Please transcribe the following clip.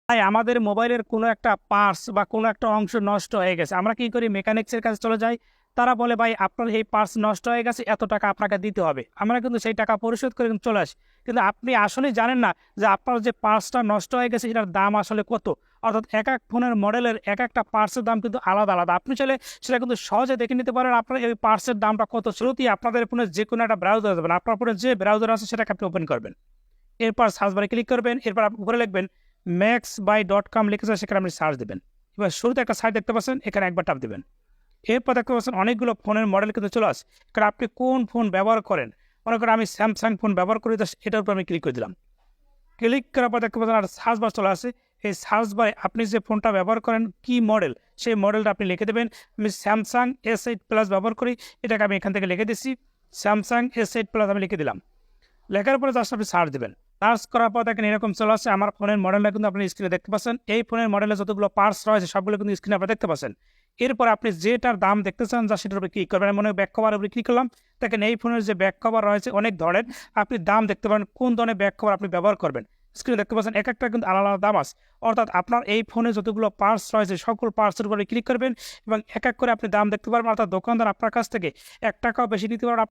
তাই আমাদের মোবাইলের কোনো একটা পার্টস বা কোনো একটা অংশ নষ্ট হয়ে গেছে, আমরা কি করি মেকানিক্সের কাছে চলে যাই। তারা বলে ভাই আপনার এই পার্টস নষ্ট হয়ে গেছে, এত টাকা আপনাকে দিতে হবে। আমরা কিন্তু সেই টাকা পরিশোধ করে কিন্তু চলে আসি। কিন্তু আপনি আসলে জানেন না যে আপনার যে পার্টসটা নষ্ট হয়ে গেছে এটার দাম আসলে কত। অর্থাৎ এক এক ফোনের মডেলের এক একটা পার্টসের দাম কিন্তু আলাদা আলাদা। আপনি চাইলে সেটা কিন্তু সহজে দেখে নিতে পারেন আপনার এই পার্টসের দামটা কত। শুরুতেই আপনাদের ফোনের যে কোনো একটা ব্রাউজার যাবেন, আপনার ফোনে যে ব্রাউজার আছে সেটাকে আপনি ওপেন করবেন। এরপর সার্চ বারে ক্লিক করবেন, এরপর আপনি উপরে লিখবেন maxbuy.com লিখেছে, সেখানে আপনি সার্চ দেবেন। এবার শুরুতে একটা সাইট দেখতে পাচ্ছেন, এখানে একবার টাপ দেবেন। এরপর দেখতে পাচ্ছেন অনেকগুলো ফোনের মডেল কিন্তু চলে আসে। কারণ আপনি কোন ফোন ব্যবহার করেন, মনে করেন আমি স্যামসাং ফোন ব্যবহার করি, এটার উপর আমি ক্লিক করে দিলাম। ক্লিক করার পর দেখতে পাচ্ছেন আর সার্চ বার চলে আসে। এই সার্চ বারে আপনি যে ফোনটা ব্যবহার করেন কি মডেল, সেই মডেলটা আপনি লিখে দেবেন। আমি স্যামসাং S8 প্লাস ব্যবহার করি, এটাকে আমি এখান থেকে লিখে দিচ্ছি স্যামসাং S8 প্লাস, আমি লিখে দিলাম। লেখার পরে জাস্ট আপনি সার্চ দেবেন। সার্চ করার পর দেখেন এরকম চলে আসছে। আমার ফোনের মডেলটা কিন্তু আপনি স্ক্রিনে দেখতে পাচ্ছেন। এই ফোনের মডেলে যতগুলো পার্টস রয়েছে সবগুলো কিন্তু স্ক্রিনে আপনি দেখতে পাচ্ছেন। এরপর আপনি যেটার দাম দেখতে চান যা সেটার উপরে ক্লিক করবেন। মনে ব্যাক কভার উপরে ক্লিক করলাম। দেখেন এই ফোনের যে ব্যাক কভার রয়েছে অনেক ধরনের, আপনি দাম দেখতে পারেন কোন ধরনের ব্যাক কভার আপনি ব্যবহার করবেন। স্ক্রিনে দেখতে পাচ্ছেন এক একটা কিন্তু আলাদা আলাদা দাম আছে। অর্থাৎ আপনার এই ফোনে যতগুলো পার্টস রয়েছে সকল পার্টসের উপরে ক্লিক করবেন এবং এক এক করে আপনি দাম দেখতে পারবেন। অর্থাৎ দোকানদার আপনার কাছ থেকে 1 টাকাও বেশি নিতে পারবেন।